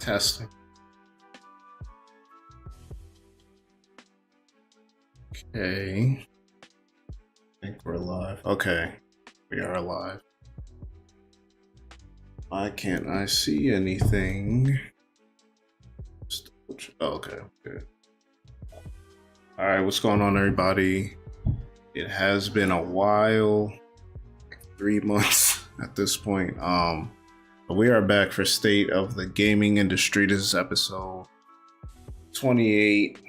Testing. Okay. I think we're live. Okay. We are live. Why can't I see anything? Oh, okay. Good. All right. What's going on, everybody? It has been a while. 3 months at this point. But we are back for State of the Gaming Industry. This is episode 28,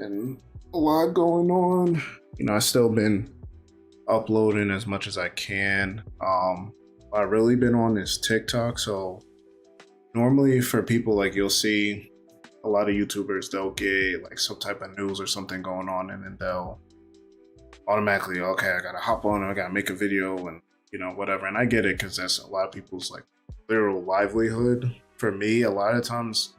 and a lot going on. You know, I've still been uploading as much as I can. I've really been on this TikTok, so normally for people, like, you'll see a lot of YouTubers, they'll get like some type of news or something going on, and then they'll automatically, okay, I gotta hop on, I gotta make a video, and you know, whatever. And I get it, because that's a lot of people's like literal livelihood. For me, a lot of times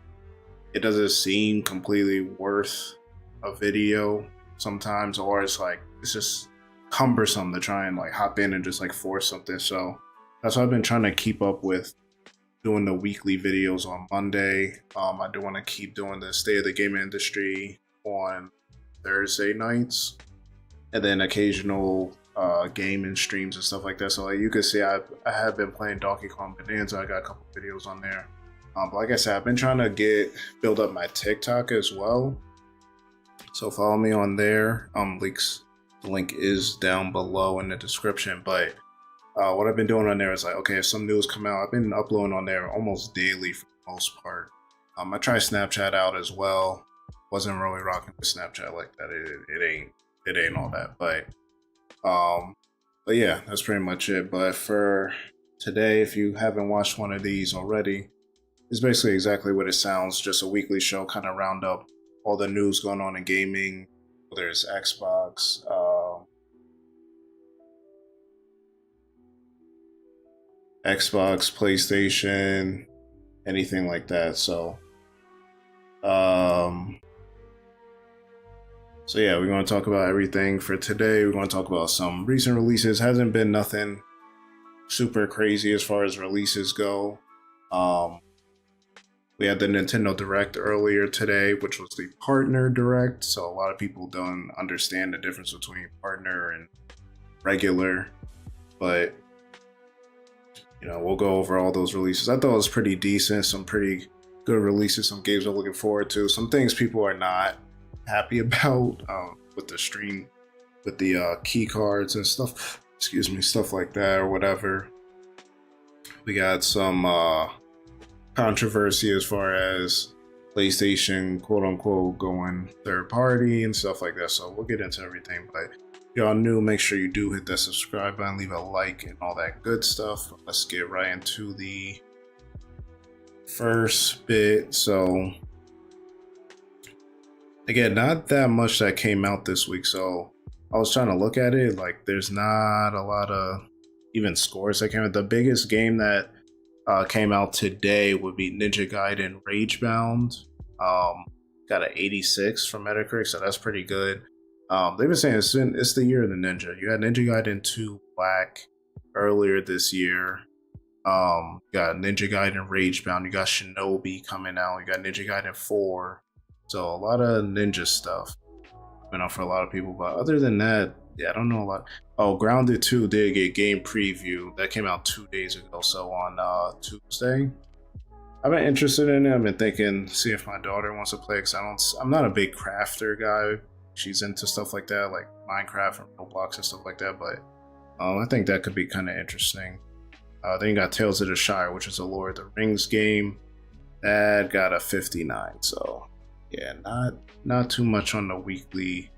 it doesn't seem completely worth a video sometimes, or it's like it's just cumbersome to try and like hop in and just like force something. So that's why I've been trying to keep up with doing the weekly videos on Monday. I do want to keep doing the State of the Gaming Industry on Thursday nights, and then occasional gaming streams and stuff like that. So like you can see, I have been playing Donkey Kong Bonanza. I got a couple videos on there. But like I said, I've been trying to build up my TikTok as well. So follow me on there. The link is down below in the description. But what I've been doing on there is like, okay, if some news come out, I've been uploading on there almost daily for the most part. I try Snapchat out as well. Wasn't really rocking with Snapchat like that. It ain't all that. But yeah, that's pretty much it. But for today, if you haven't watched one of these already, it's basically exactly what it sounds. Just a weekly show, kind of round up all the news going on in gaming, whether it's Xbox, PlayStation, anything like that. So yeah, we're going to talk about everything for today. We're going to talk about some recent releases. Hasn't been nothing super crazy as far as releases go. We had the Nintendo Direct earlier today, which was the Partner Direct. So a lot of people don't understand the difference between partner and regular. But, you know, we'll go over all those releases. I thought it was pretty decent. Some pretty good releases. Some games I'm looking forward to. Some things people are not happy about with the stream, with the key cards and stuff. Stuff like that or whatever. We got some controversy as far as PlayStation, quote unquote, going third party and stuff like that. So we'll get into everything. But if y'all new, make sure you do hit that subscribe button, leave a like, and all that good stuff. Let's get right into the first bit. So again, not that much that came out this week. So I was trying to look at it, like there's not a lot of even scores that came out. The biggest game that came out today would be Ninja Gaiden Ragebound. Got an 86 from Metacritic, so that's pretty good. They've been saying it's the year of the ninja. You had Ninja Gaiden 2 Black earlier this year. You got Ninja Gaiden Ragebound. You got Shinobi coming out. You got Ninja Gaiden 4. So a lot of ninja stuff been out for a lot of people. But other than that, yeah, I don't know a lot. Oh, Grounded 2 did get game preview. That came out 2 days ago. So on Tuesday. I've been interested in it. I've been thinking, see if my daughter wants to play, because I'm not a big crafter guy. She's into stuff like that, like Minecraft and Roblox and stuff like that. But I think that could be kind of interesting. Then you got Tales of the Shire, which is a Lord of the Rings game. That got a 59. So yeah, not too much on the weekly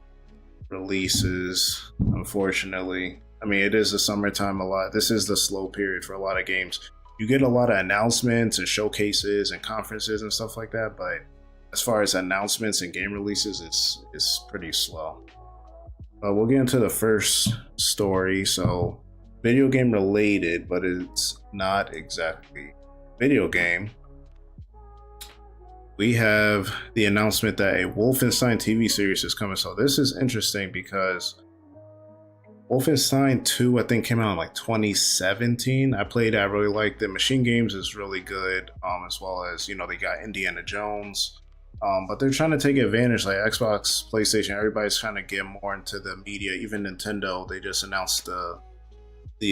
releases, unfortunately. I mean, it is the summertime a lot. This is the slow period for a lot of games. You get a lot of announcements and showcases and conferences and stuff like that, but as far as announcements and game releases, it's pretty slow. But we'll get into the first story. So video game related, but it's not exactly video game. We have the announcement that a Wolfenstein TV series is coming. So this is interesting because Wolfenstein 2, I think, came out in like 2017. I played it, I really liked it. Machine Games is really good, as well as, you know, they got Indiana Jones. But they're trying to take advantage, like Xbox, PlayStation, everybody's trying to get more into the media. Even Nintendo, they just announced the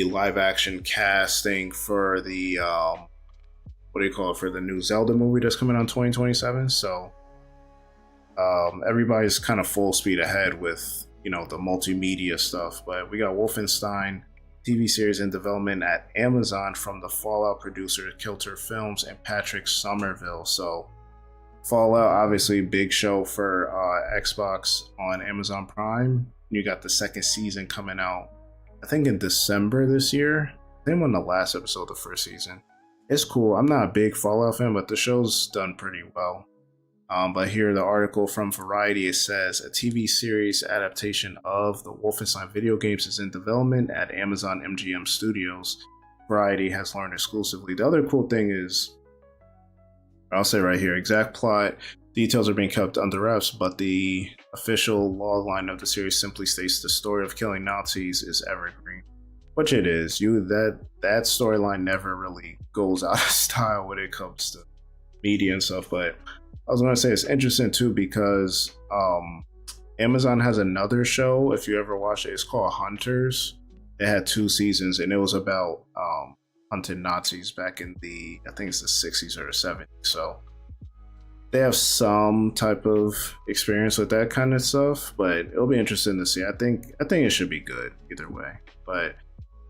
live action casting for the what do you call it, for the new Zelda movie that's coming out in 2027. So everybody's kind of full speed ahead with, you know, the multimedia stuff. But we got Wolfenstein TV series in development at Amazon from the Fallout producer Kilter Films and Patrick Somerville. So Fallout, obviously big show for Xbox on Amazon Prime. You got the second season coming out, I think, in December this year. I think on the last episode of the first season. It's cool. I'm not a big Fallout fan, but the show's done pretty well. But here, the article from Variety, it says a TV series adaptation of the Wolfenstein video games is in development at Amazon MGM Studios. Variety has learned exclusively. The other cool thing is, I'll say right here, exact plot details are being kept under wraps, but the official logline of the series simply states the story of killing Nazis is evergreen, which it is. That storyline never really goes out of style when it comes to media and stuff. But I was going to say it's interesting too because Amazon has another show. If you ever watch it, it's called Hunters. It had 2 seasons, and it was about hunting Nazis back in the, I think it's the 60s or the 70s. So they have some type of experience with that kind of stuff, but it'll be interesting to see. I think it should be good either way. But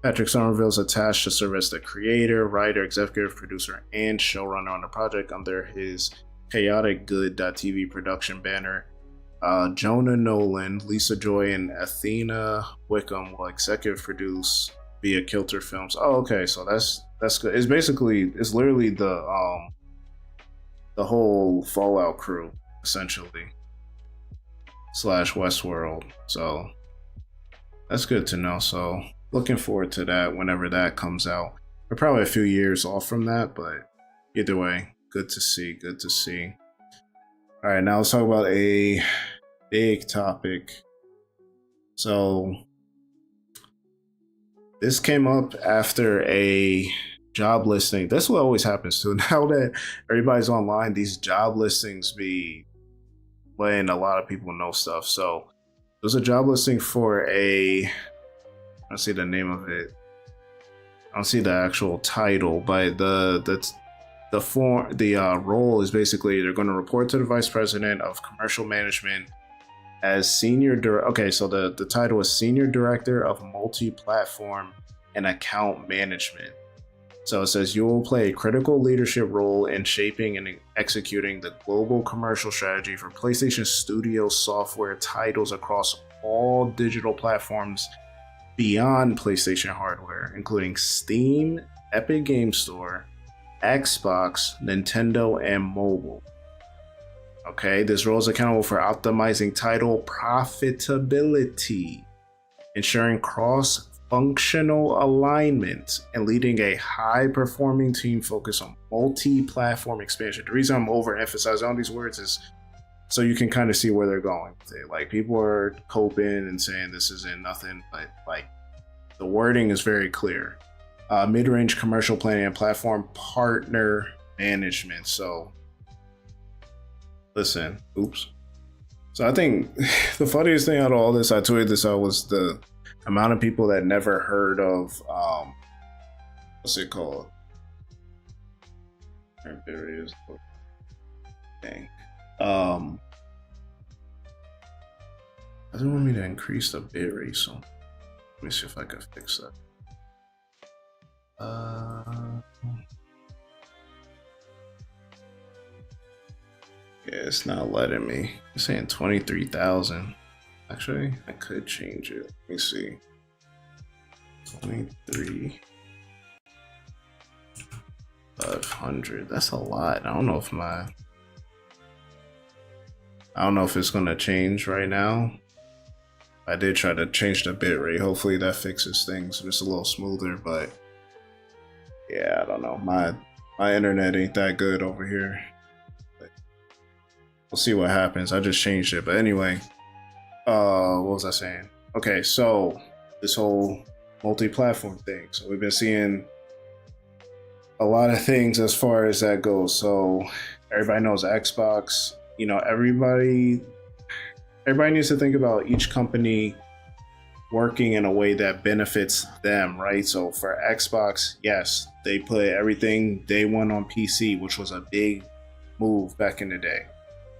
Patrick Somerville is attached to serve as the creator, writer, executive producer, and showrunner on the project under his Chaotic Good.tv production banner. Jonah Nolan, Lisa Joy, and Athena Wickham will executive produce via Kilter Films. Oh, okay, so that's good. It's literally the whole Fallout crew, essentially, / Westworld. So that's good to know. So looking forward to that whenever that comes out. We're probably a few years off from that, but either way, good to see. Good to see. All right, now let's talk about a big topic. So this came up after a job listing. That's what always happens too. Now that everybody's online, these job listings be letting a lot of people know stuff. So there's a job listing for I don't see the name of it. I don't see the actual title, but the role is basically they're going to report to the vice president of commercial management as okay, so the title is Senior Director of Multi-Platform and Account Management. So it says you will play a critical leadership role in shaping and executing the global commercial strategy for PlayStation Studio software titles across all digital platforms beyond PlayStation hardware, including Steam, Epic Game Store, Xbox, Nintendo, and mobile. Okay, this role is accountable for optimizing title profitability, ensuring cross-functional alignment, and leading a high-performing team focused on multi-platform expansion. The reason I'm overemphasizing all these words is so you can kind of see where they're going with it. Like, people are coping and saying this isn't nothing, but like the wording is very clear. Mid-range commercial planning and platform partner management. So listen, oops. So I think the funniest thing out of all this, I tweeted this out, was the amount of people that never heard of what's it called? There it is. Dang. Doesn't want me to increase the bitrate, so let me see if I can fix that. Yeah, it's not letting me. It's saying 23,000. Actually, I could change it. Let me see. 23,500. That's a lot. I don't know if it's gonna change right now. I did try to change the bitrate. Hopefully that fixes things just a little smoother, but yeah, I don't know. My internet ain't that good over here. But we'll see what happens. I just changed it. But anyway, what was I saying? Okay, so this whole multi-platform thing. So we've been seeing a lot of things as far as that goes. So everybody knows Xbox. You know, everybody needs to think about each company working in a way that benefits them, right? So for Xbox, yes, they put everything day one on PC, which was a big move back in the day.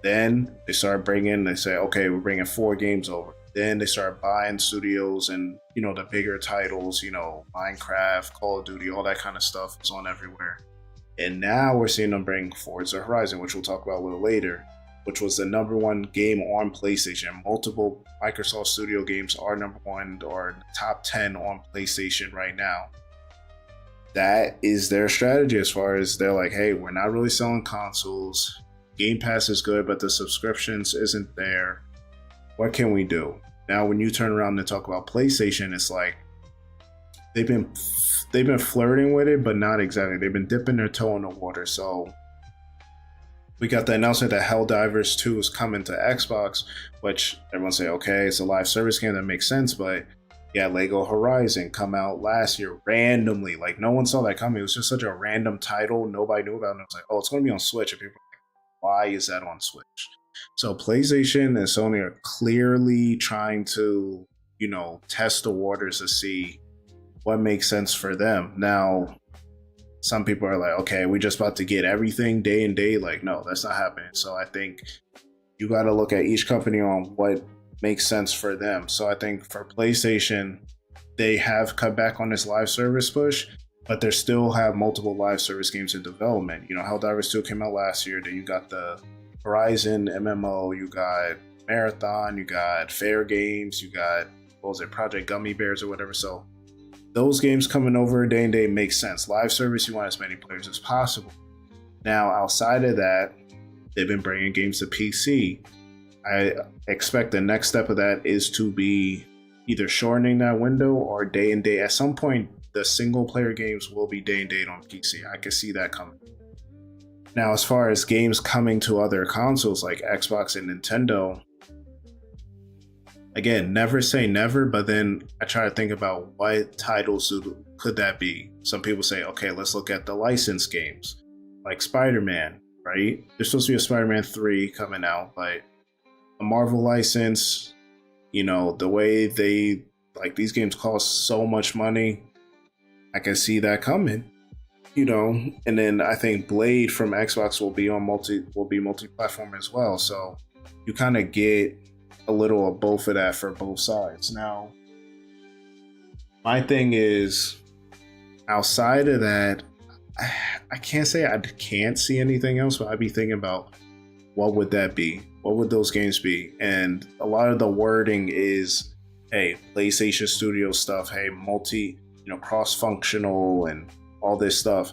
Then they started they say, okay, we're bringing 4 games over. Then they started buying studios and, you know, the bigger titles, you know, Minecraft, Call of Duty, all that kind of stuff is on everywhere. And now we're seeing them bring Forza Horizon, which we'll talk about a little later, which was the #1 game on PlayStation. Multiple Microsoft Studio games are #1 or top 10 on PlayStation right now. That is their strategy as far as they're like, hey, we're not really selling consoles. Game Pass is good, but the subscriptions isn't there. What can we do? Now, when you turn around and talk about PlayStation, it's like they've been flirting with it, but not exactly. They've been dipping their toe in the water. So we got the announcement that Helldivers 2 is coming to Xbox, which everyone say, okay, it's a live service game, that makes sense. But yeah, Lego Horizon come out last year randomly. Like, no one saw that coming. It was just such a random title. Nobody knew about it. It was like, oh, it's going to be on Switch. And people were like, why is that on Switch? So PlayStation and Sony are clearly trying to, you know, test the waters to see what makes sense for them. Now, some people are like, okay, we just about to get everything day and day. Like, no, that's not happening. So I think you got to look at each company on what makes sense for them. So I think for PlayStation, they have cut back on this live service push, but they still have multiple live service games in development. You know, Helldivers 2 came out last year. Then you got the Horizon MMO, you got Marathon, you got Fair Games, you got, what was it, Project Gummy Bears or whatever. So those games coming over day and day makes sense. Live service, you want as many players as possible. Now, outside of that, they've been bringing games to PC. I expect the next step of that is to be either shortening that window or day and day. At some point, the single player games will be day and date on PC. I can see that coming. Now, as far as games coming to other consoles like Xbox and Nintendo, again, never say never, but then I try to think about what titles could that be. Some people say, okay, let's look at the licensed games like Spider-Man, right? There's supposed to be a Spider-Man 3 coming out, but a Marvel license, you know, the way they, like, these games cost so much money, I can see that coming. You know, and then I think Blade from Xbox will be multi-platform as well. So you kind of get a little of both of that for both sides. Now, my thing is, outside of that, I can't say I can't see anything else, but I'd be thinking about what would that be? What would those games be? And a lot of the wording is, hey, PlayStation Studio stuff, hey, cross-functional and all this stuff.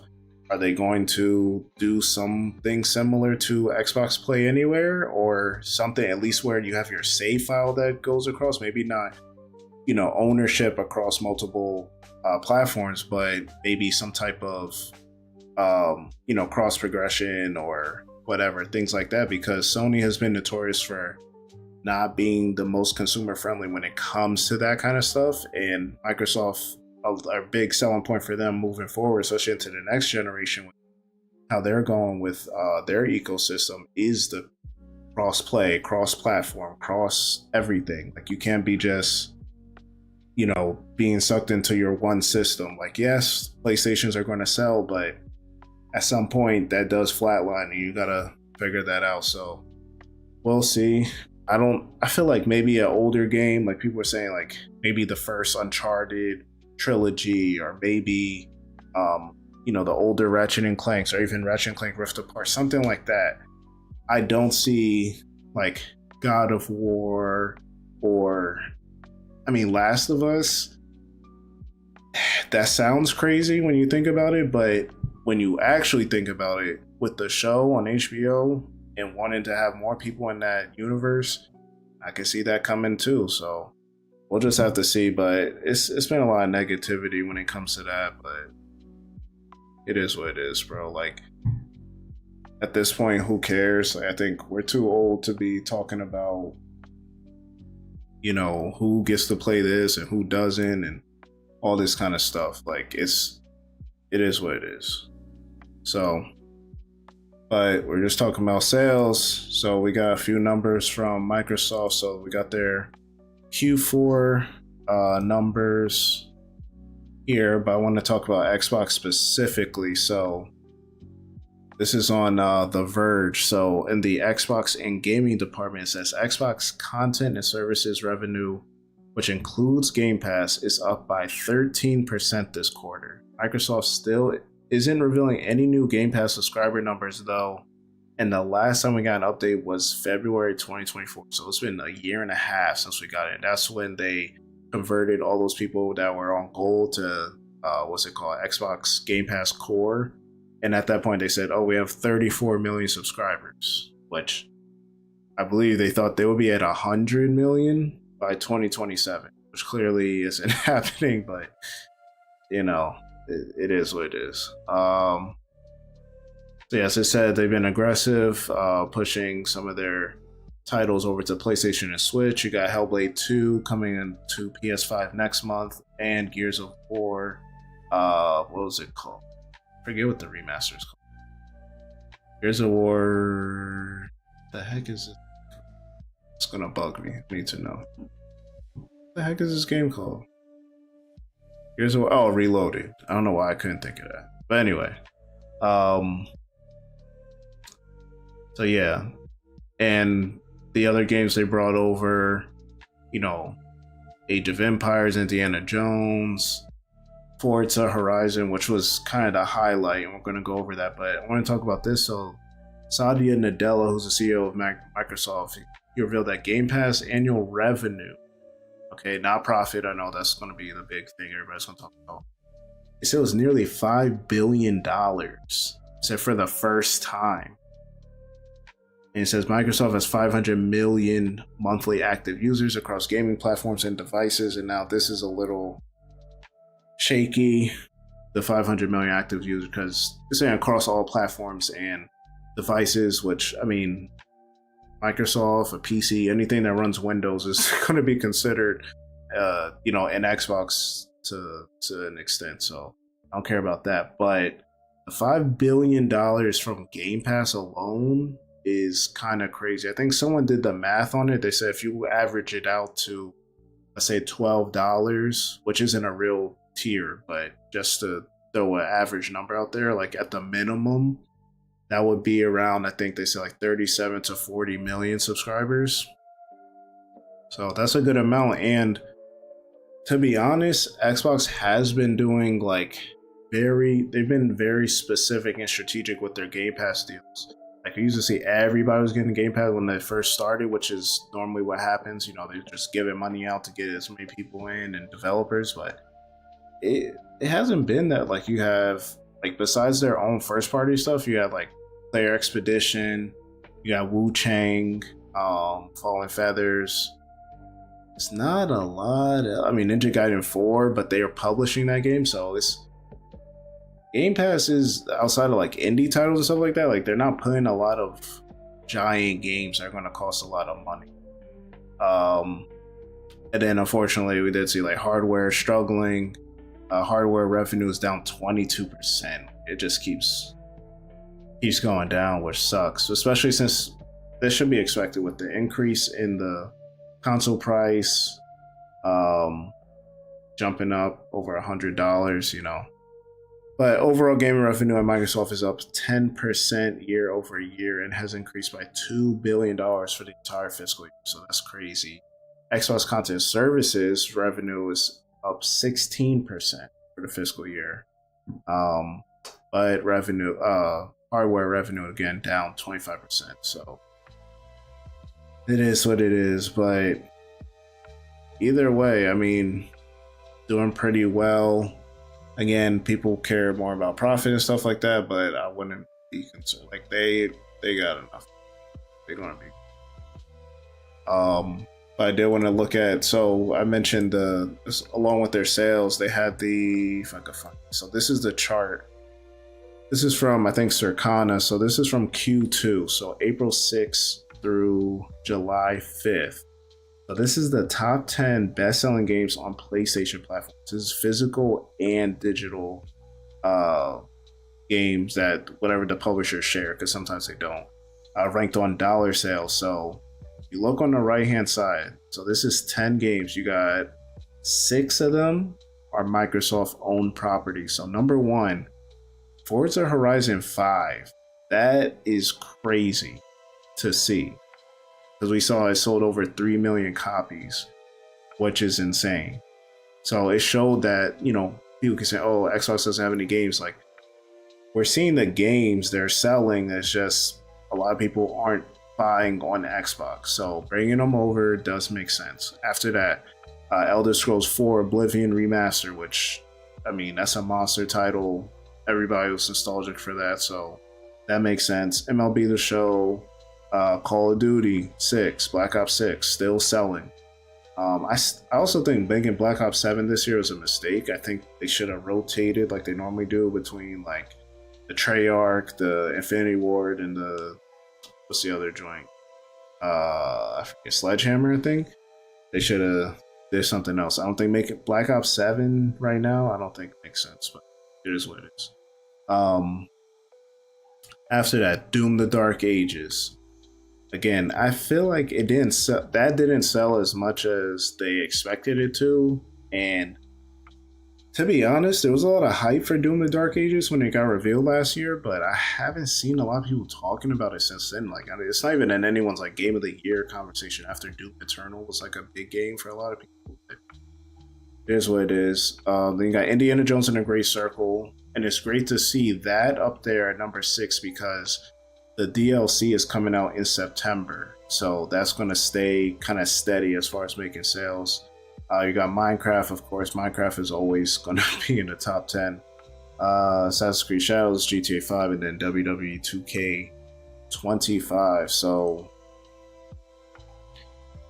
Are they going to do something similar to Xbox Play Anywhere or something, at least where you have your save file that goes across? Maybe not, you know, ownership across multiple platforms, but maybe some type of, cross progression or whatever, things like that, because Sony has been notorious for not being the most consumer friendly when it comes to that kind of stuff. And Microsoft, a big selling point for them moving forward, especially into the next generation, how they're going with their ecosystem, is the cross-play, cross-platform, cross everything. Like, you can't be just, you know, being sucked into your one system. Like, yes, PlayStations are going to sell, but at some point that does flatline and you gotta figure that out. So we'll see. I feel like maybe an older game, like people were saying, like maybe the first Uncharted trilogy, or maybe the older Ratchet and Clanks, or even Ratchet and Clank Rift Apart, something like that. I don't see like God of War or Last of Us. That sounds crazy when you think about it, but when you actually think about it, with the show on HBO and wanting to have more people in that universe, I can see that coming too. So we'll just have to see, but it's been a lot of negativity when it comes to that, but it is what it is, bro. Like, at this point, who cares? Like, I think we're too old to be talking about you know, who gets to play this and who doesn't, and all this kind of stuff. Like it is what it is. So, but we're just talking about sales. So we got a few numbers from Microsoft. So we got their Q4 numbers here, but I want to talk about Xbox specifically. So this is on The Verge. So in the Xbox and gaming department, it says Xbox content and services revenue, which includes Game Pass, is up by 13% this quarter. Microsoft still isn't revealing any new Game Pass subscriber numbers though, and the last time we got an update was February 2024. So it's been a year and a half since we got it. That's when they converted all those people that were on Gold to what's it called, Xbox Game Pass Core. And at that point they said, oh, we have 34 million subscribers, which I believe they thought they would be at 100 million by 2027, which clearly isn't happening, but you know, it is what it is. So as I said, they've been aggressive, pushing some of their titles over to PlayStation and Switch. You got Hellblade 2 coming into PS5 next month, and Gears of War. What was it called? I forget what the remaster is called. Gears of War. The heck is it? It's gonna bug me. I need to know. What the heck is this game called? Gears of War. Oh, Reloaded. I don't know why I couldn't think of that. But anyway. So yeah. And the other games they brought over, you know, Age of Empires, Indiana Jones, Forza Horizon, which was kind of the highlight, and we're going to go over that. But I want to talk about this. So Satya Nadella, who's the CEO of Microsoft, he revealed that Game Pass annual revenue, okay, not profit, I know that's going to be the big thing everybody's going to talk about. He said it was nearly $5 billion, said for the first time. And it says Microsoft has 500 million monthly active users across gaming platforms and devices. And now this is a little shaky, the 500 million active users, because it's saying across all platforms and devices, which, I mean, Microsoft, a PC, anything that runs Windows is going to be considered, you know, an Xbox to an extent. So I don't care about that. But the $5 billion from Game Pass alone is kind of crazy. I think someone did the math on it. They said if you average it out to, let's say, $12, which isn't a real tier, but just to throw an average number out there, like at the minimum, that would be around, I think they said like 37 to 40 million subscribers. So that's a good amount. And to be honest, Xbox has been doing like they've been very specific and strategic with their Game Pass deals. Like I used to see everybody was getting Game Pass when they first started, which is normally what happens. You know, they're just giving money out to get as many people in and developers, but it hasn't been that. Like you have, like besides their own first party stuff, you have like Player Expedition, you got Wu Chang, Fallen Feathers. It's not a lot. I mean, Ninja Gaiden 4, but they are publishing that game, so it's Game Pass is outside of like indie titles and stuff like that. Like they're not putting a lot of giant games that are going to cost a lot of money. And then unfortunately, we did see like hardware struggling. Hardware revenue is down 22%. It just keeps going down, which sucks. Especially since this should be expected with the increase in the console price, jumping up over $100. You know. But overall gaming revenue at Microsoft is up 10% year over year and has increased by $2 billion for the entire fiscal year. So that's crazy. Xbox Content Services revenue is up 16% for the fiscal year. But hardware revenue again down 25%. So it is what it is. But either way, I mean, doing pretty well. Again, people care more about profit and stuff like that, but I wouldn't be concerned. Like they got enough. They're gonna be. But I did want to look at. So I mentioned along with their sales, they had the, if I could find it. So this is the chart. This is from, I think, Circana. So this is from Q2. So April 6th through July 5th. So this is the top 10 best-selling games on PlayStation platforms. This is physical and digital games that whatever the publishers share, because sometimes they don't. Ranked on dollar sales. So you look on the right-hand side. So this is 10 games. You got 6 of them are Microsoft-owned properties. So number 1, Forza Horizon 5. That is crazy to see, because we saw it sold over 3 million copies, which is insane. So it showed that, people can say, oh, Xbox doesn't have any games. Like, we're seeing the games they're selling. It's just a lot of people aren't buying on Xbox. So bringing them over does make sense. After that, Elder Scrolls 4 Oblivion Remaster, which, I mean, that's a monster title. Everybody was nostalgic for that, so that makes sense. MLB The Show, Call of Duty 6, Black Ops 6, still selling. I also think making Black Ops 7 this year was a mistake. I think they should have rotated like they normally do between like the Treyarch, the Infinity Ward, and what's the other joint? I forget, Sledgehammer, I think. They should have did something else. I don't think making Black Ops 7 right now, I don't think makes sense, but it is what it is. After that, Doom the Dark Ages. Again, I feel like it didn't sell, that didn't sell as much as they expected it to. And to be honest, there was a lot of hype for Doom the Dark Ages when it got revealed last year, but I haven't seen a lot of people talking about it since then. Like, I mean, it's not even in anyone's like Game of the Year conversation after Doom Eternal was like a big game for a lot of people. It is what it is. Then you got Indiana Jones and the Great Circle, and it's great to see that up there at number 6 because the DLC is coming out in September, so that's going to stay kind of steady as far as making sales. You got Minecraft, of course. Minecraft is always going to be in the top 10. Assassin's Creed Shadows, GTA 5, and then WWE 2K25. So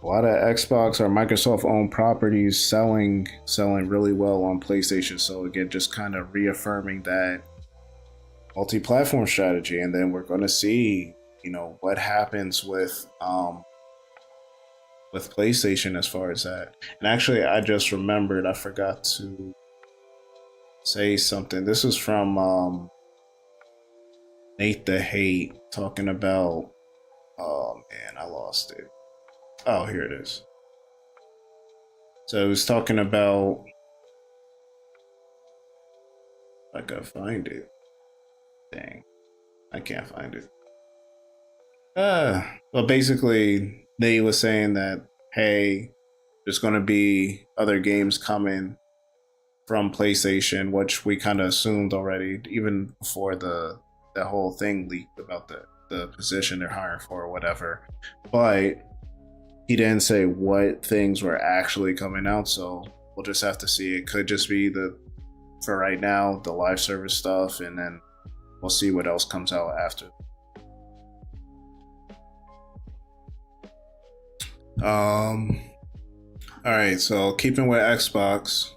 a lot of Xbox or Microsoft-owned properties selling really well on PlayStation. So again, just kind of reaffirming that multi-platform strategy, and then we're going to see, what happens with PlayStation as far as that. And actually, I just remembered, I forgot to say something. This is from Nate the Hate talking about, oh man, I lost it. Oh, here it is. So he was talking about, I gotta find it. Dang, I can't find it. Well, basically, they was saying that, hey, there's going to be other games coming from PlayStation, which we kind of assumed already, even before the whole thing leaked about the position they're hiring for or whatever. But he didn't say what things were actually coming out, so we'll just have to see. It could just be for right now, the live service stuff, and then we'll see what else comes out after. Alright, so keeping with Xbox,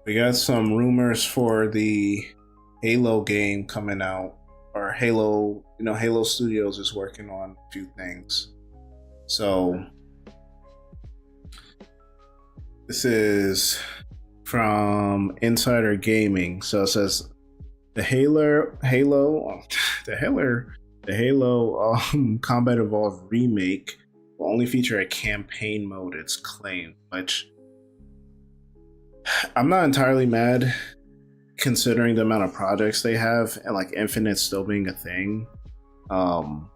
we got some rumors for the Halo game coming out, or Halo, Halo Studios is working on a few things. So this is from Insider Gaming. So it says the Halo Combat Evolved remake will only feature a campaign mode, it's claimed, which I'm not entirely mad considering the amount of projects they have and like Infinite still being a thing. I'm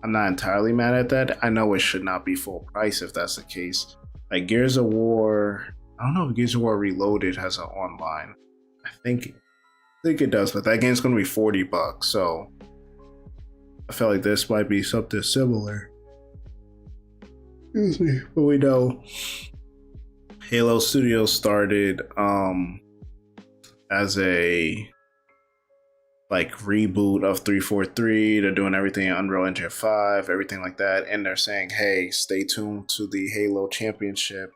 not entirely mad at that. I know it should not be full price if that's the case. Like Gears of War, I don't know if Gears of War Reloaded has an online. I think it does, but that game's going to be $40, so I feel like this might be something similar. Excuse me. But we know Halo Studios started as a like reboot of 343. They're doing everything in Unreal Engine 5, everything like that, and they're saying, hey, stay tuned to the Halo Championship,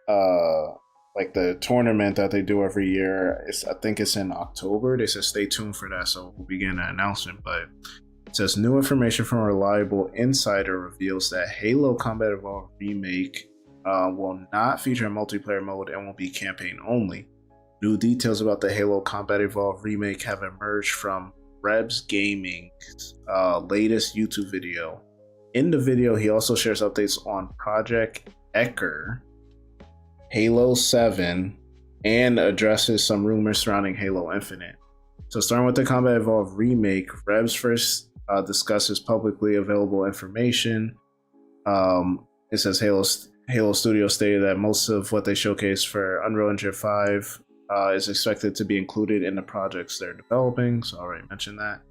like the tournament that they do every year. I think it's in October. They said stay tuned for that, so we'll begin an announcement. But It says new information from a reliable insider reveals that Halo Combat Evolved Remake will not feature a multiplayer mode and will be campaign only. New details about the Halo Combat Evolved Remake have emerged from Rebs Gaming's latest YouTube video. In the video, he also shares updates on Project Ecker, Halo 7, and addresses some rumors surrounding Halo Infinite. So starting with the Combat Evolved Remake, Rebs first discusses publicly available information. It says Halo Studios stated that most of what they showcased for Unreal Engine 5 is expected to be included in the projects they're developing. So I already mentioned that.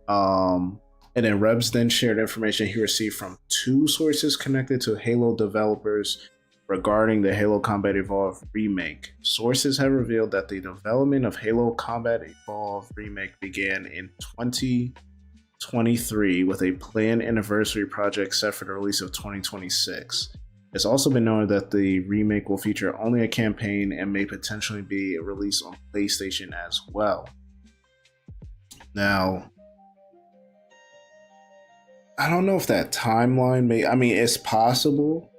And then Rebs then shared information he received from two sources connected to Halo developers regarding the Halo Combat Evolved Remake. Sources have revealed that the development of Halo Combat Evolved Remake began in 2023 with a planned anniversary project set for the release of 2026. It's also been noted that the remake will feature only a campaign and may potentially be released on PlayStation as well. Now, I don't know if that timeline it's possible,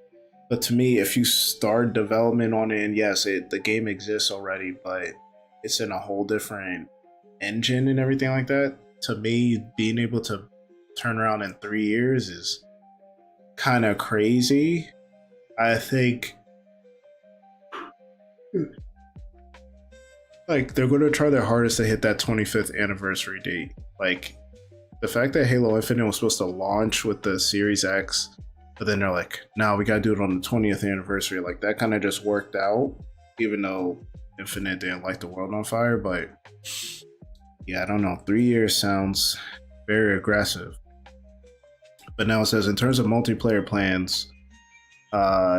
but to me, if you start development on it, and yes, the game exists already, but it's in a whole different engine and everything like that, to me, being able to turn around in 3 years is kind of crazy. I think they're going to try their hardest to hit that 25th anniversary date. The fact that Halo Infinite was supposed to launch with the Series X, but then they're like, no, we got to do it on the 20th anniversary. That kind of just worked out, even though Infinite didn't light the world on fire. But yeah, I don't know. 3 years sounds very aggressive. But now it says, in terms of multiplayer plans,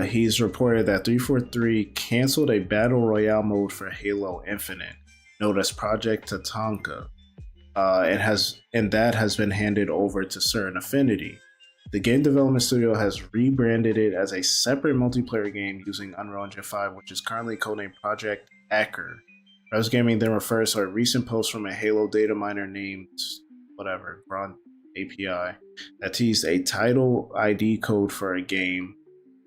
he's reported that 343 canceled a battle royale mode for Halo Infinite, known as Project Tatanka. And that has been handed over to Certain Affinity. The game development studio has rebranded it as a separate multiplayer game using Unreal Engine 5, which is currently codenamed Project Ecker. Rebs Gaming then refers to a recent post from a Halo data miner named Grunt API, that teased a title ID code for a game.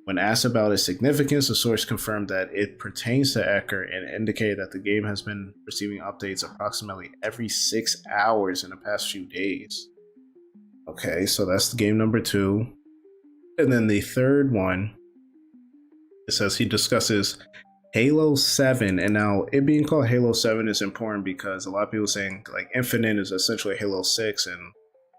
When asked about its significance, the source confirmed that it pertains to Ecker and indicated that the game has been receiving updates approximately every 6 hours in the past few days. Okay, so that's the game number 2. And then the third one, it says he discusses Halo 7. And now it being called Halo 7 is important because a lot of people saying Infinite is essentially Halo 6 and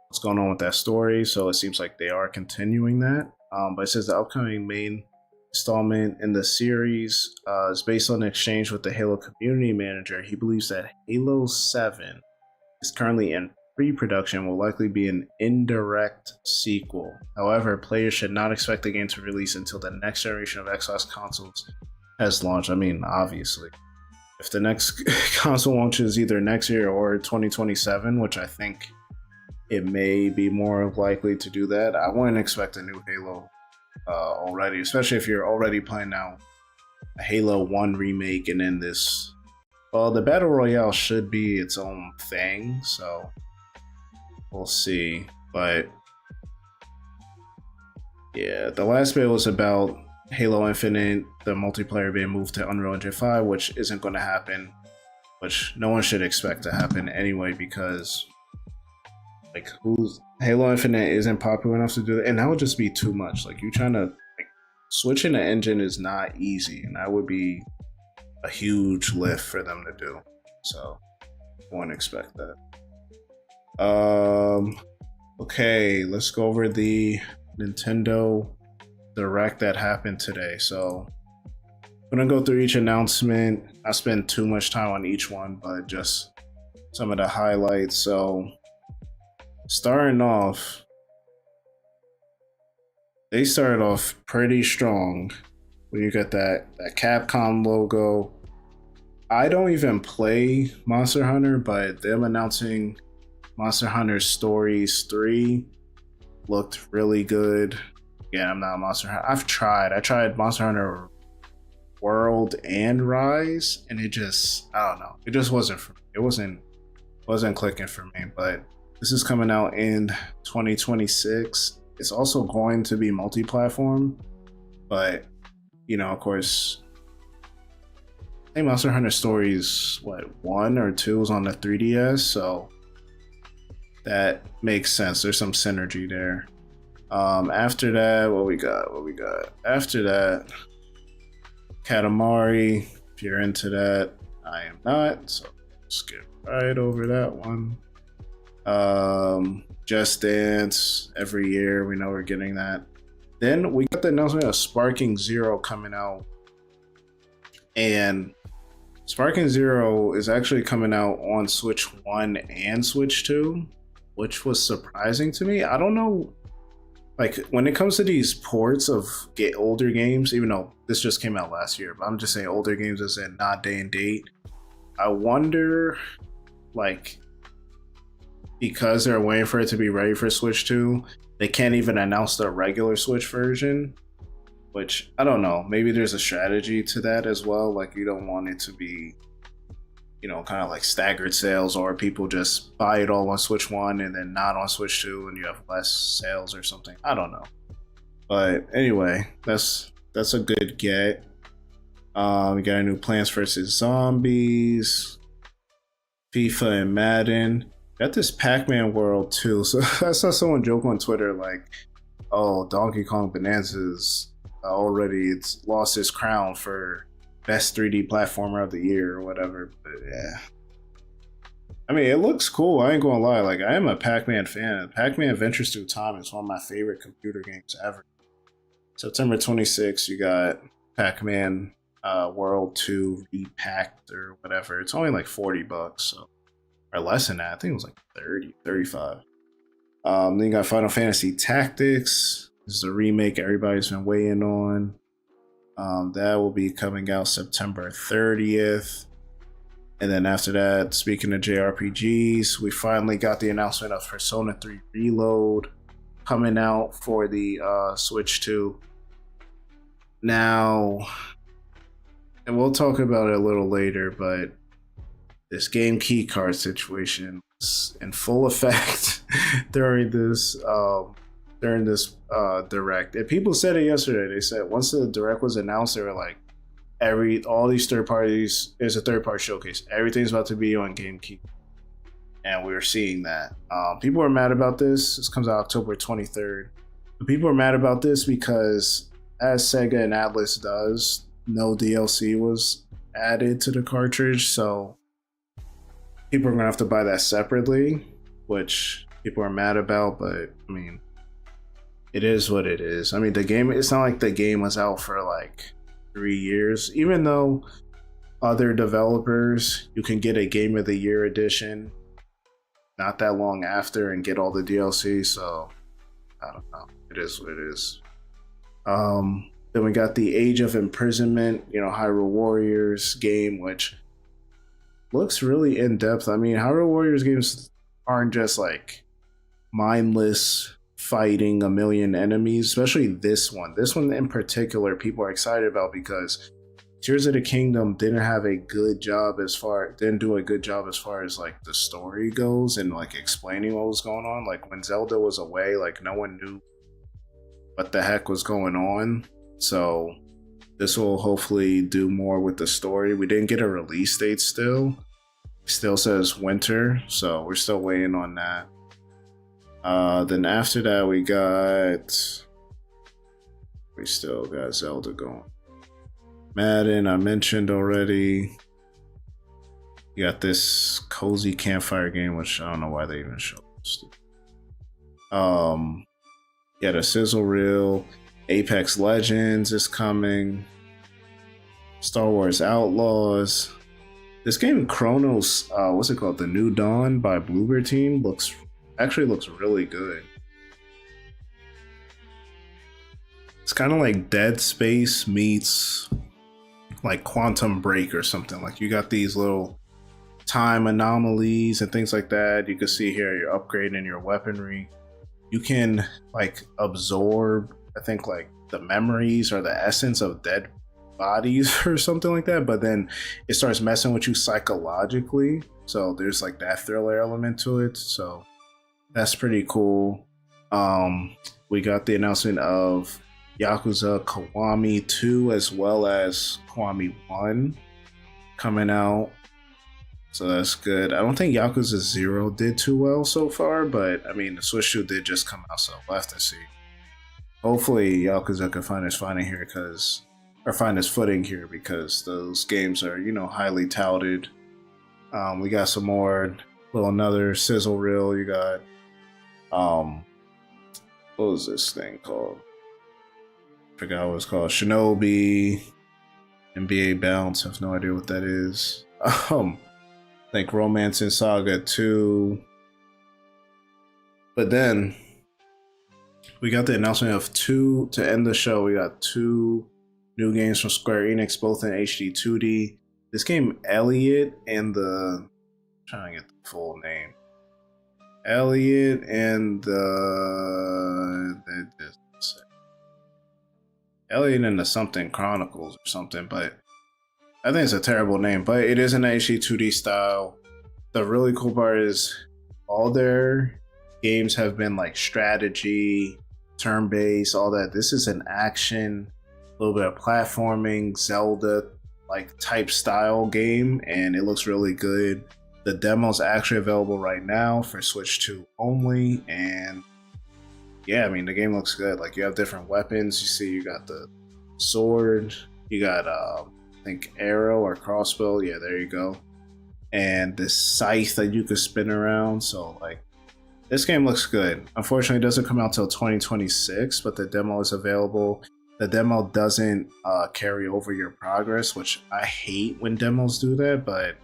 what's going on with that story. So it seems like they are continuing that. But it says the upcoming main installment in the series is based on an exchange with the Halo community manager. He believes that Halo 7 is currently in pre-production and will likely be an indirect sequel. However, players should not expect the game to release until the next generation of Xbox consoles has launched. Obviously, if the next console launches either next year or 2027, which I think it may be more likely to do that, I wouldn't expect a new Halo already, especially if you're already playing now a Halo 1 remake and then this. Well, the Battle Royale should be its own thing, so we'll see. But yeah, the last bit was about Halo Infinite, the multiplayer being moved to Unreal Engine 5, which isn't going to happen, which no one should expect to happen anyway, because Halo Infinite isn't popular enough to do that, and that would just be too much. You trying to switching the engine is not easy, and that would be a huge lift for them to do. So I wouldn't expect that. Okay, let's go over the Nintendo Direct that happened today. So I'm gonna go through each announcement. I spend too much time on each one, but just some of the highlights. So starting off, they started off pretty strong. When you get that Capcom logo. I don't even play Monster Hunter, but them announcing Monster Hunter Stories 3 looked really good. Again, I'm not a Monster Hunter. I tried Monster Hunter World and Rise, and it just, I don't know. It just wasn't for me. It wasn't clicking for me. But This is coming out in 2026. It's also going to be multi-platform, but you know, of course, I think Monster Hunter Stories, what, 1 or 2 is on the 3DS, so that makes sense. There's some synergy there. After that, what we got? After that, Katamari. If you're into that, I am not, so skip right over that one. Just Dance, every year we know we're getting that. Then we got the announcement of Sparking Zero coming out, and Sparking Zero is actually coming out on Switch 1 and Switch 2, which was surprising to me. I don't know, like when it comes to these ports of older games, even though this just came out last year, but I'm just saying older games as in not day and date. I wonder, like, because they're waiting for it to be ready for Switch 2, they can't even announce the regular Switch version, which I don't know. Maybe there's a strategy to that as well. Like, you don't want it to be, you know, kind of like staggered sales, or people just buy it all on Switch 1 and then not on Switch 2 and you have less sales or something. I don't know. But anyway, that's a good get. We got a new Plants vs. Zombies, FIFA and Madden. Got this Pac-Man world too. So I saw someone joke on Twitter like, oh, Donkey Kong Bonanza's already it's lost his crown for best 3D platformer of the year or whatever. But yeah, I mean, it looks cool. I ain't gonna lie. Like, I am a Pac-Man fan. Pac-Man Adventures Through Time is one of my favorite computer games ever. September 26th, you got Pac-Man World 2 repacked or whatever. It's only like $40, so, or less than that. I think it was like 30, 35. Then you got Final Fantasy Tactics. This is a remake everybody's been waiting on. That will be coming out September 30th. And then after that, speaking of JRPGs, we finally got the announcement of Persona 3 Reload coming out for the Switch 2. Now, and we'll talk about it a little later, but this game keycard situation is in full effect during this direct. And people said it yesterday. They said once the direct was announced, they were like, all these third parties, there's a third party showcase. Everything's about to be on Game Key. And we're seeing that. People are mad about this. This comes out October 23rd. But people are mad about this because, as Sega and Atlas does, no DLC was added to the cartridge. So people are going to have to buy that separately, which people are mad about. But, I mean, it is what it is. I mean, the game, it's not like the game was out for like 3 years. Even though other developers, you can get a Game of the Year edition not that long after and get all the DLC, so I don't know. It is what it is. Then we got the Age of Imprisonment, Hyrule Warriors game, which looks really in-depth. I mean, Hyrule Warriors games aren't just like mindless fighting a million enemies, especially this one. This one in particular, people are excited about because Tears of the Kingdom didn't do a good job as far as like the story goes and like explaining what was going on. Like when Zelda was away, like no one knew what the heck was going on. So this will hopefully do more with the story. We didn't get a release date still. It still says winter, so we're still waiting on that. Then after that we still got Zelda going. Madden, I mentioned already. You got this cozy campfire game, which I don't know why they even showed this. Yeah, the sizzle reel. Apex Legends is coming. Star Wars Outlaws. This game Chronos, what's it called? The New Dawn by Bloober Team looks really good. It's kind of like Dead Space meets like Quantum Break or something. Like you got these little time anomalies and things like that. You can see here you're upgrading your weaponry. You can like absorb, I think, like the memories or the essence of dead bodies or something like that, but then it starts messing with you psychologically. So there's like that thriller element to it. So That's pretty cool. We got the announcement of Yakuza Kiwami 2 as well as Kiwami 1 coming out. So that's good. I don't think Yakuza 0 did too well so far, but I mean, the Switch 2 did just come out, so we'll have to see. Hopefully, Yakuza can find its footing here because those games are, highly touted. We got some more, another sizzle reel. You got, what was this thing called? I forgot what it's called. Shinobi, NBA Bounce. I have no idea what that is. Like Romance and Saga 2. But then we got the announcement of to end the show. We got 2 new games from Square Enix, both in HD 2D. This game, Elliot and I'm trying to get the full name. Elliot and Elliot and the something Chronicles or something, but I think it's a terrible name, but it is an HD 2D style. The really cool part is all their games have been like strategy, turn-based, all that. This is an action, a little bit of platforming, Zelda like type style game, and it looks really good. The demo's actually available right now for Switch 2 only, and yeah, I mean the game looks good. Like you have different weapons. You see, you got the sword, you got I think arrow or crossbow. Yeah, there you go. And this scythe that you could spin around. So like, this game looks good. Unfortunately, it doesn't come out till 2026, but the demo is available. The demo doesn't carry over your progress, which I hate when demos do that. But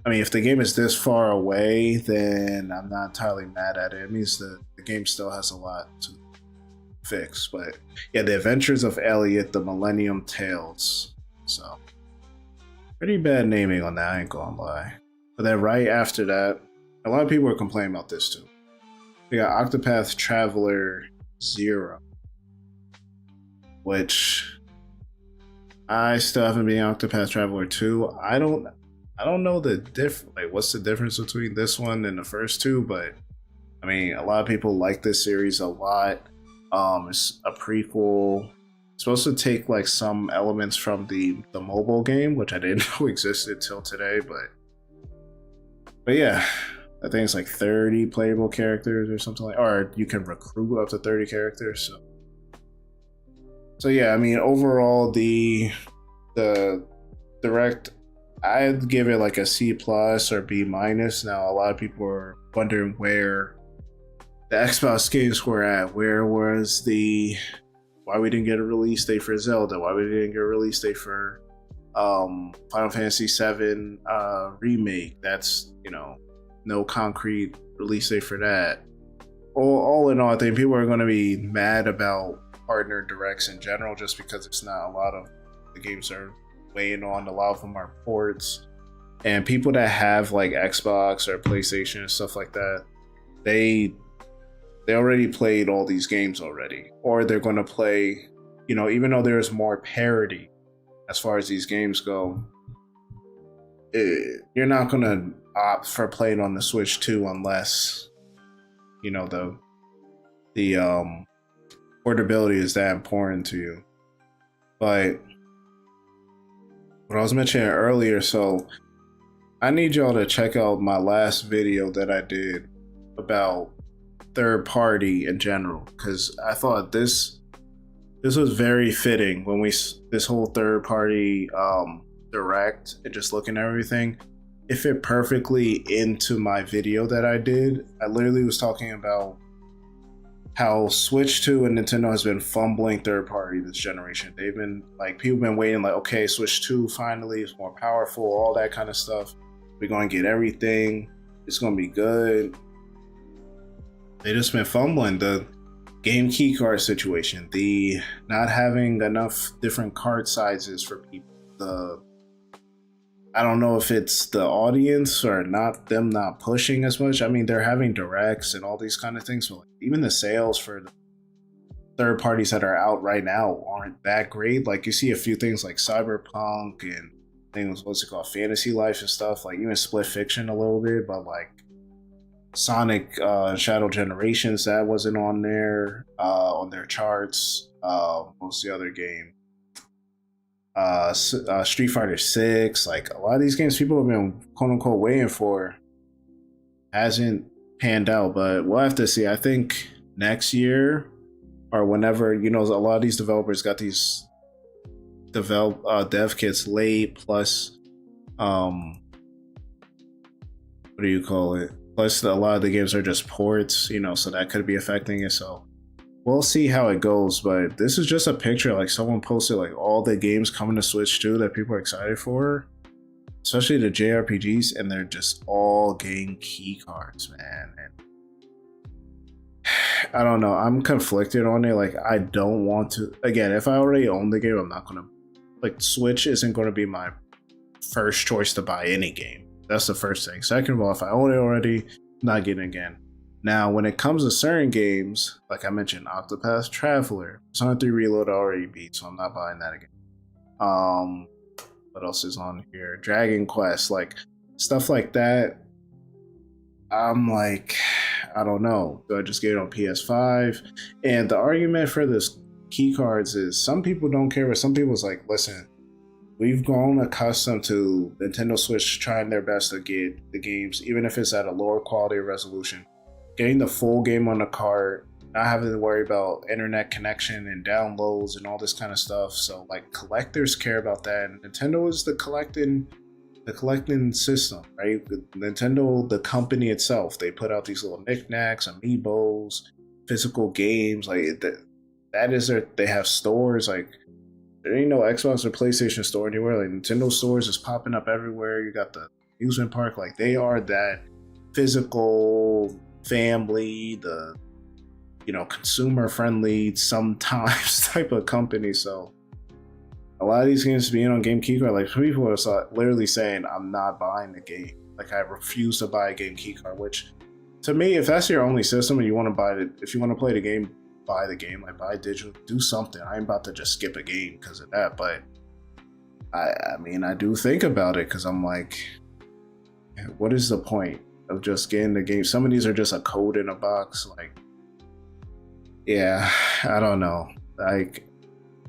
I mean, if the game is this far away, then I'm not entirely mad at it. It means the game still has a lot to fix. But yeah, The Adventures of Elliot, the Millennium Tales. So pretty bad naming on that, I ain't gonna lie. But then right after that, a lot of people are complaining about this too. We got Octopath Traveler 0, which I still haven't been Octopath Traveler 2. I don't know what's the difference between this one and the first two, but I mean, a lot of people like this series a lot. It's a prequel. It's supposed to take like some elements from the mobile game, which I didn't know existed till today, but yeah, I think it's like 30 playable characters or something like, or you can recruit up to 30 characters. So yeah, I mean, overall the direct, I'd give it like a C+ or B-. Now a lot of people are wondering where the Xbox games were at. Where was why we didn't get a release date for Zelda? Why we didn't get a release date for Final Fantasy VII remake? That's, no concrete release date for that. All in all, I think people are going to be mad about partner directs in general, just because it's not a lot of the games are weighing on. A lot of them are ports, and people that have like Xbox or PlayStation and stuff like that, they already played all these games already, or they're going to play, even though there's more parity as far as these games go, you're not going to opt for playing on the Switch 2 unless the portability is that important to you. But what I was mentioning earlier, so I need y'all to check out my last video that I did about third party in general, because I thought this was very fitting when this whole third party direct and just looking at everything. It fit perfectly into my video that I did. I literally was talking about how Switch 2 and Nintendo has been fumbling third party this generation. They've been like, people have been waiting like, okay, Switch 2 finally is more powerful, all that kind of stuff. We're going to get everything. It's going to be good. They just been fumbling. The game keycard situation, the not having enough different card sizes for people, I don't know if it's the audience or not pushing as much. I mean, they're having directs and all these kind of things, but like, even the sales for the third parties that are out right now aren't that great. Like you see a few things like Cyberpunk and things, what's it called, Fantasy Life and stuff, like even Split Fiction a little bit, but like Sonic Shadow Generations, that wasn't on there on their charts. Most of the other game, Street Fighter 6, like a lot of these games people have been quote unquote waiting for, hasn't panned out. But we'll have to see. I think next year or whenever, you know, a lot of these developers got these dev kits late, plus what do you call it, plus a lot of the games are just ports, you know, so that could be affecting it. So we'll see how it goes. But this is just a picture, like someone posted like all the games coming to Switch 2 that people are excited for, especially the JRPGs, and they're just all game key cards, man. And I don't know, I'm conflicted on it. Like, I don't want to, again, if I already own the game, I'm not gonna, like, Switch isn't gonna be my first choice to buy any game. That's the first thing. Second of all, if I own it already, not getting it again. Now, when it comes to certain games, like I mentioned, Octopath Traveler, Persona 3 Reload I already beat, so I'm not buying that again. What else is on here? Dragon Quest, like stuff like that. I'm like, I don't know. Do I just get it on PS5? And the argument for this key cards is some people don't care, but some people's like, listen, we've grown accustomed to Nintendo Switch trying their best to get the games, even if it's at a lower quality resolution, getting the full game on the cart, not having to worry about internet connection and downloads and all this kind of stuff. So like collectors care about that. And Nintendo is the collecting system, right? Nintendo, the company itself, they put out these little knickknacks, amiibos, physical games. Like that is their. They have stores. Like there ain't no Xbox or PlayStation store anywhere. Like Nintendo stores is popping up everywhere. You got the amusement park. Like they are that physical family, the, you know, consumer friendly sometimes type of company. So a lot of these games being on Game Keycard, like people are literally saying, I'm not buying the game. Like I refuse to buy a Game Keycard, which to me, if that's your only system and you want to buy it, if you want to play the game, buy the game, like buy digital, do something. I ain't about to just skip a game because of that. But I mean, I do think about it because I'm like, what is the point of just getting the game? Some of these are just a code in a box. Like, yeah, I don't know. Like,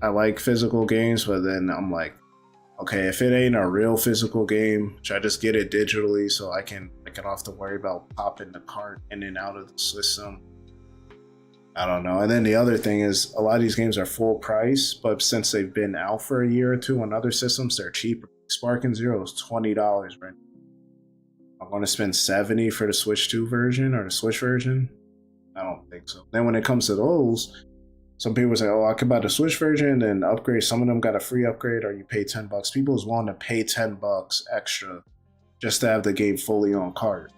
I like physical games, but then I'm like, okay, if it ain't a real physical game, should I just get it digitally so I don't have to worry about popping the cart in and out of the system? I don't know. And then the other thing is, a lot of these games are full price, but since they've been out for a year or two on other systems, they're cheaper. Sparking Zero is $20, right? I'm going to spend $70 for the Switch 2 version or the Switch version? I don't think so. Then when it comes to those, some people say, oh, I could buy the Switch version and upgrade. Some of them got a free upgrade, or you pay $10. People is willing to pay $10 extra just to have the game fully on cart.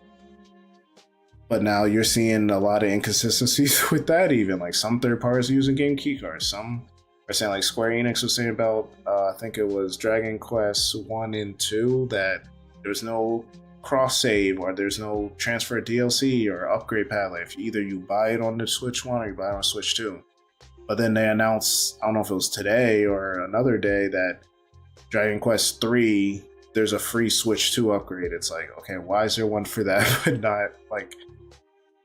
But now you're seeing a lot of inconsistencies with that. Even like some third parties are using game keycards. Some are saying, like Square Enix was saying about, I think it was Dragon Quest 1 and 2, that there's no cross save or there's no transfer DLC or upgrade path. Like if either you buy it on the Switch 1 or you buy it on Switch 2. But then they announced, I don't know if it was today or another day, that Dragon Quest 3, there's a free Switch 2 upgrade. It's like, okay, why is there one for that but not, like,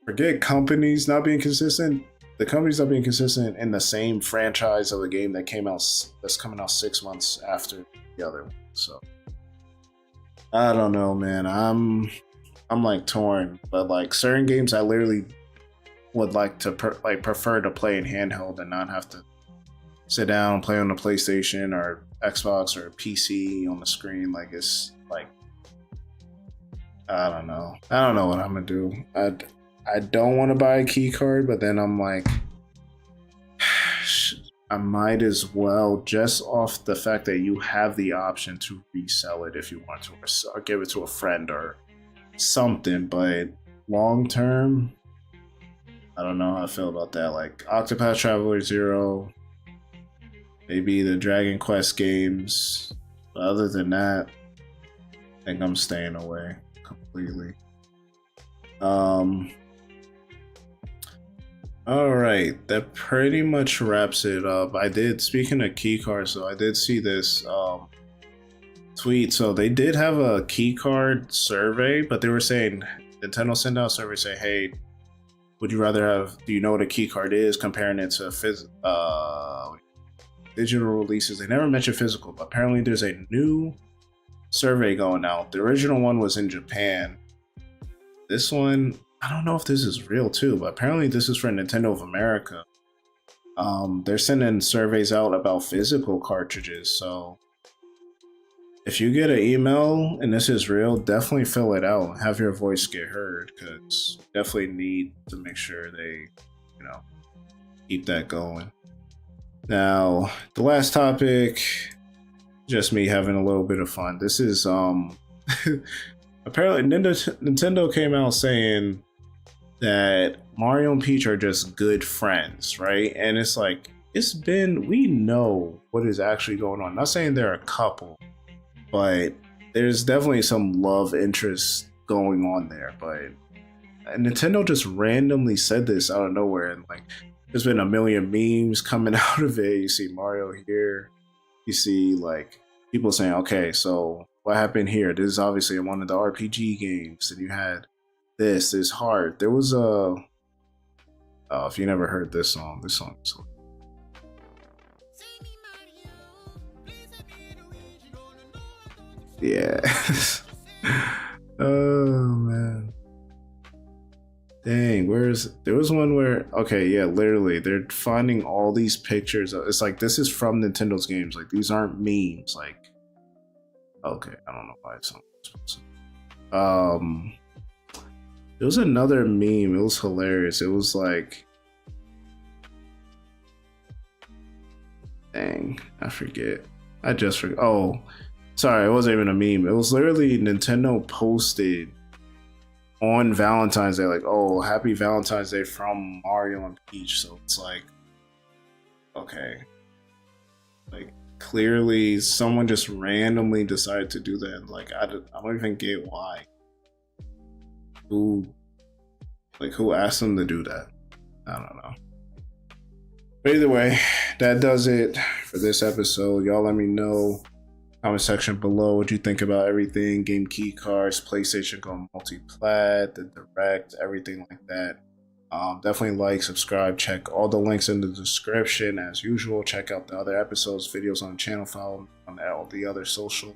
forget companies not being consistent. The company's not being consistent in the same franchise of a game that came out, that's coming out 6 months after the other one. So I don't know, man. I'm like torn, but like certain games I literally would like to prefer to play in handheld and not have to sit down and play on the PlayStation or Xbox or PC on the screen. Like it's like, I don't know what I'm gonna do. I don't want to buy a key card, but then I'm like, I might as well, just off the fact that you have the option to resell it if you want to, or give it to a friend or something. But long term, I don't know how I feel about that. Like Octopath Traveler 0, maybe the Dragon Quest games. But other than that, I think I'm staying away completely. All right, that pretty much wraps it up. Speaking of key cards, so I did see this tweet. So they did have a key card survey, but they were saying Nintendo send out a survey say, hey, would you rather have, do you know what a key card is, comparing it to digital releases. They never mentioned physical, but apparently there's a new survey going out. The original one was in Japan. This one, I don't know if this is real too, but apparently this is for Nintendo of America. They're sending surveys out about physical cartridges, so if you get an email and this is real, definitely fill it out. Have your voice get heard, because definitely need to make sure they, keep that going. Now, the last topic, just me having a little bit of fun. This is apparently Nintendo came out saying that Mario and Peach are just good friends, right? And it's like, we know what is actually going on. Not saying they're a couple, but there's definitely some love interest going on there. But Nintendo just randomly said this out of nowhere, and like, there's been a million memes coming out of it. You see Mario here, you see like people saying, okay, so what happened here? This is obviously one of the RPG games, and you had this heart. There was if you never heard this song is yeah. Oh man. Dang, there was one where, okay, yeah, literally, they're finding all these pictures. It's like, this is from Nintendo's games. Like, these aren't memes. Like, okay, I don't know why it's so expensive. There was another meme. It was hilarious. It was like, dang, I forget. I just forgot. Oh, sorry, it wasn't even a meme. It was literally Nintendo posted on Valentine's Day, like, oh, happy Valentine's Day from Mario and Peach. So it's like, okay, like, clearly someone just randomly decided to do that. Like, I don't even get why. Who asked them to do that? I don't know. But either way, that does it for this episode. Y'all let me know, comment section below, what you think about everything, game key cards, PlayStation going multi-plat, the direct, everything like that. Definitely like, subscribe, check all the links in the description as usual. Check out the other episodes, videos on the channel, follow me on all the other social